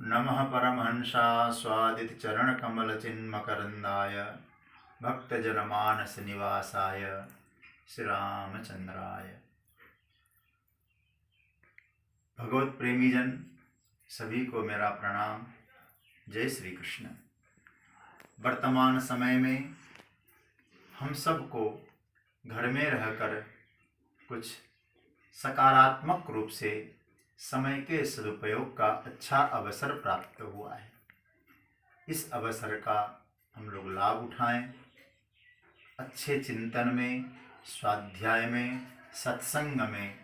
नमः परमहंसा स्वादित चरण कमल चिन्मकरंदाय भक्तजनमानस निवासाय श्री रामचंद्राय। भगवत प्रेमी जन सभी को मेरा प्रणाम। जय श्री कृष्ण। वर्तमान समय में हम सबको घर में रहकर कुछ सकारात्मक रूप से समय के सदुपयोग का अच्छा अवसर प्राप्त हुआ है। इस अवसर का हम लोग लाभ उठाएं, अच्छे चिंतन में, स्वाध्याय में, सत्संग में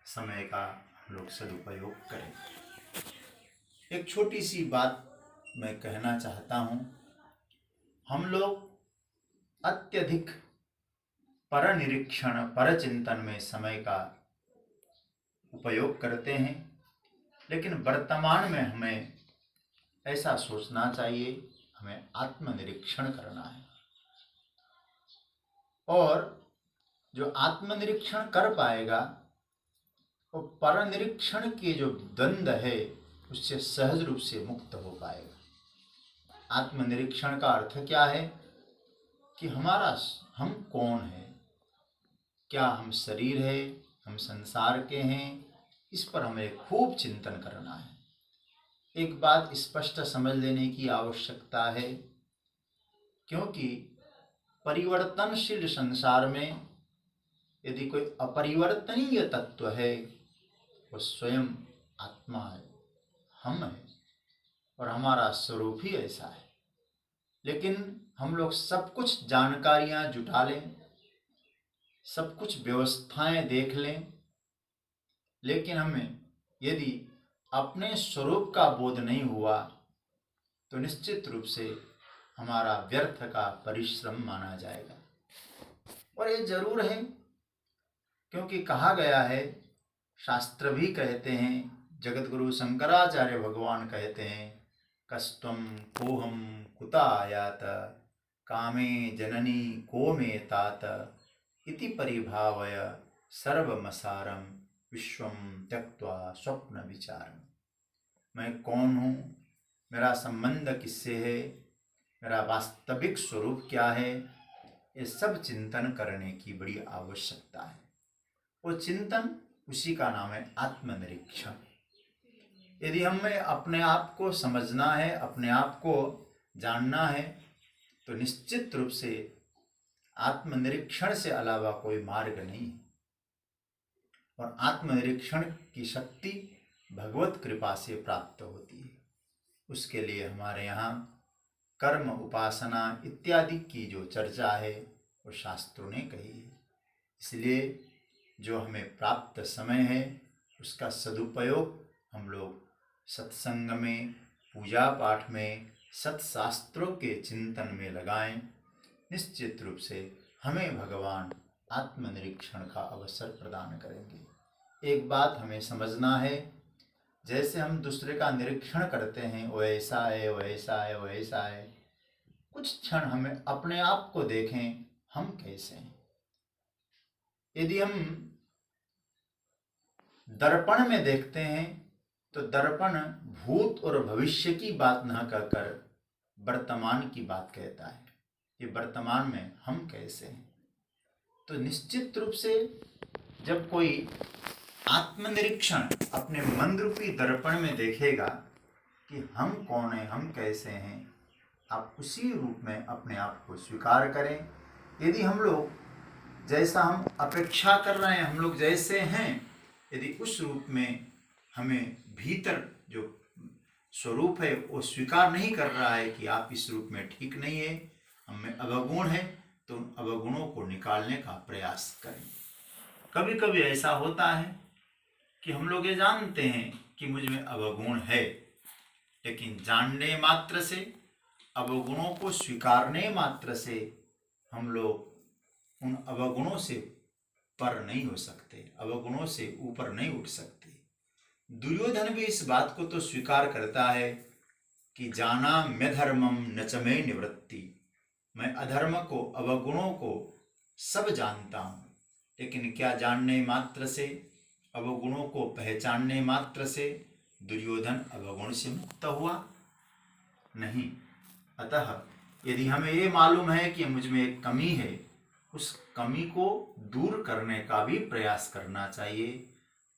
समय का हम लोग सदुपयोग करें। एक छोटी सी बात मैं कहना चाहता हूँ। हम लोग अत्यधिक पर निरीक्षण, पर चिंतन में समय का उपयोग करते हैं, लेकिन वर्तमान में हमें ऐसा सोचना चाहिए, हमें आत्मनिरीक्षण करना है। और जो आत्मनिरीक्षण कर पाएगा वो पर निरीक्षण के जो द्वंद्व है उससे सहज रूप से मुक्त हो पाएगा। आत्मनिरीक्षण का अर्थ क्या है कि हम कौन है, क्या हम शरीर है, हम संसार के हैं, इस पर हमें खूब चिंतन करना है। एक बात स्पष्ट समझ लेने की आवश्यकता है, क्योंकि परिवर्तनशील संसार में यदि कोई अपरिवर्तनीय तत्व है वो स्वयं आत्मा है, हम है, और हमारा स्वरूप ही ऐसा है। लेकिन हम लोग सब कुछ जानकारियां जुटा लें, सब कुछ व्यवस्थाएं देख लें, लेकिन हमें यदि अपने स्वरूप का बोध नहीं हुआ तो निश्चित रूप से हमारा व्यर्थ का परिश्रम माना जाएगा। और ये जरूर है, क्योंकि कहा गया है, शास्त्र भी कहते हैं, जगत गुरु शंकराचार्य भगवान कहते हैं, कष्टम कोहम कुता आयात कामे जननी को मे तात इति परिभावय सर्वमसारम विश्वम त्यक्त्वा स्वप्न विचारम। मैं कौन हूँ, मेरा संबंध किससे है, मेरा वास्तविक स्वरूप क्या है, ये सब चिंतन करने की बड़ी आवश्यकता है। वो चिंतन, उसी का नाम है आत्मनिरीक्षण। यदि हमें अपने आप को समझना है, अपने आप को जानना है, तो निश्चित रूप से आत्मनिरीक्षण से अलावा कोई मार्ग नहीं है। और आत्मनिरीक्षण की शक्ति भगवत कृपा से प्राप्त होती है। उसके लिए हमारे यहाँ कर्म, उपासना इत्यादि की जो चर्चा है वो शास्त्रों ने कही है। इसलिए जो हमें प्राप्त समय है उसका सदुपयोग हम लोग सत्संग में, पूजा पाठ में, सत्शास्त्रों के चिंतन में लगाएं। निश्चित रूप से हमें भगवान आत्मनिरीक्षण का अवसर प्रदान करेंगे। एक बात हमें समझना है, जैसे हम दूसरे का निरीक्षण करते हैं, वो ऐसा है, वो ऐसा है, वो ऐसा है, कुछ क्षण हमें अपने आप को देखें, हम कैसे हैं। यदि हम दर्पण में देखते हैं तो दर्पण भूत और भविष्य की बात न कहकर वर्तमान की बात कहता है कि वर्तमान में हम कैसे हैं। तो निश्चित रूप से जब कोई आत्मनिरीक्षण अपने मन रूपी दर्पण में देखेगा कि हम कौन हैं, हम कैसे हैं, आप उसी रूप में अपने आप को स्वीकार करें। यदि हम लोग जैसा हम अपेक्षा कर रहे हैं, हम लोग जैसे हैं, यदि उस रूप में हमें भीतर जो स्वरूप है वो स्वीकार नहीं कर रहा है कि आप इस रूप में ठीक नहीं है, हमें अवगुण है, तो उन अवगुणों को निकालने का प्रयास करें। कभी कभी ऐसा होता है कि हम लोग ये जानते हैं कि मुझ में अवगुण है, लेकिन जानने मात्र से, अवगुणों को स्वीकारने मात्र से हम लोग उन अवगुणों से पर नहीं हो सकते, अवगुणों से ऊपर नहीं उठ सकते। दुर्योधन भी इस बात को तो स्वीकार करता है कि जाना मैं धर्मम न च मे निवृत्ति, मैं अधर्म को, अवगुणों को सब जानता हूँ, लेकिन क्या जानने मात्र से, अवगुणों को पहचानने मात्र से दुर्योधन अवगुण से मुक्त हुआ? नहीं। अतः यदि हमें ये मालूम है कि मुझ में एक कमी है, उस कमी को दूर करने का भी प्रयास करना चाहिए।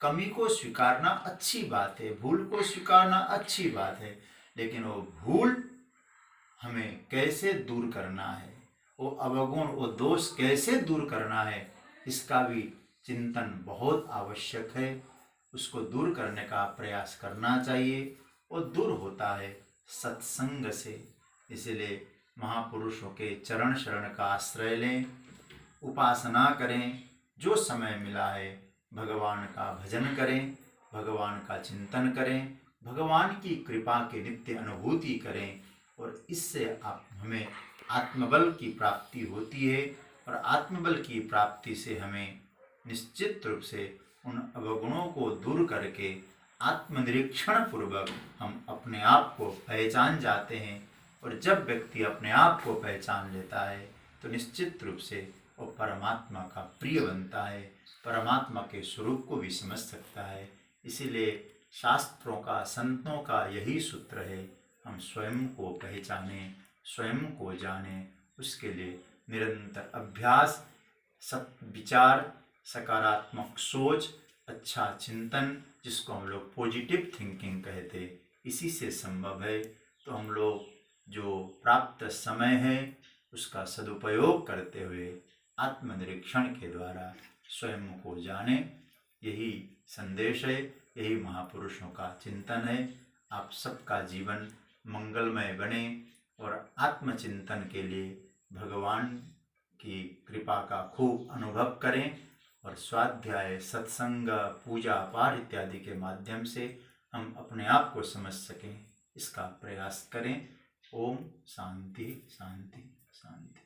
कमी को स्वीकारना अच्छी बात है, भूल को स्वीकारना अच्छी बात है, लेकिन वो भूल हमें कैसे दूर करना है, वो अवगुण, वो दोष कैसे दूर करना है, इसका भी चिंतन बहुत आवश्यक है। उसको दूर करने का प्रयास करना चाहिए। वो दूर होता है सत्संग से। इसलिए महापुरुषों के चरण शरण का आश्रय लें, उपासना करें, जो समय मिला है भगवान का भजन करें, भगवान का चिंतन करें, भगवान की कृपा की नित्य अनुभूति करें, और इससे हमें आत्मबल की प्राप्ति होती है। और आत्मबल की प्राप्ति से हमें निश्चित रूप से उन अवगुणों को दूर करके आत्मनिरीक्षण पूर्वक हम अपने आप को पहचान जाते हैं। और जब व्यक्ति अपने आप को पहचान लेता है तो निश्चित रूप से वो परमात्मा का प्रिय बनता है, परमात्मा के स्वरूप को भी समझ सकता है। इसीलिए शास्त्रों का, संतों का यही सूत्र है, हम स्वयं को पहचानें, स्वयं को जानें। उसके लिए निरंतर अभ्यास, विचार, सकारात्मक सोच, अच्छा चिंतन, जिसको हम लोग पॉजिटिव थिंकिंग कहते, इसी से संभव है। तो हम लोग जो प्राप्त समय है उसका सदुपयोग करते हुए आत्मनिरीक्षण के द्वारा स्वयं को जाने, यही संदेश है, यही महापुरुषों का चिंतन है। आप सबका जीवन मंगलमय बने और आत्मचिंतन के लिए भगवान की कृपा का खूब अनुभव करें और स्वाध्याय, सत्संग, पूजा पाठ इत्यादि के माध्यम से हम अपने आप को समझ सकें, इसका प्रयास करें। ओम शांति शांति शांति।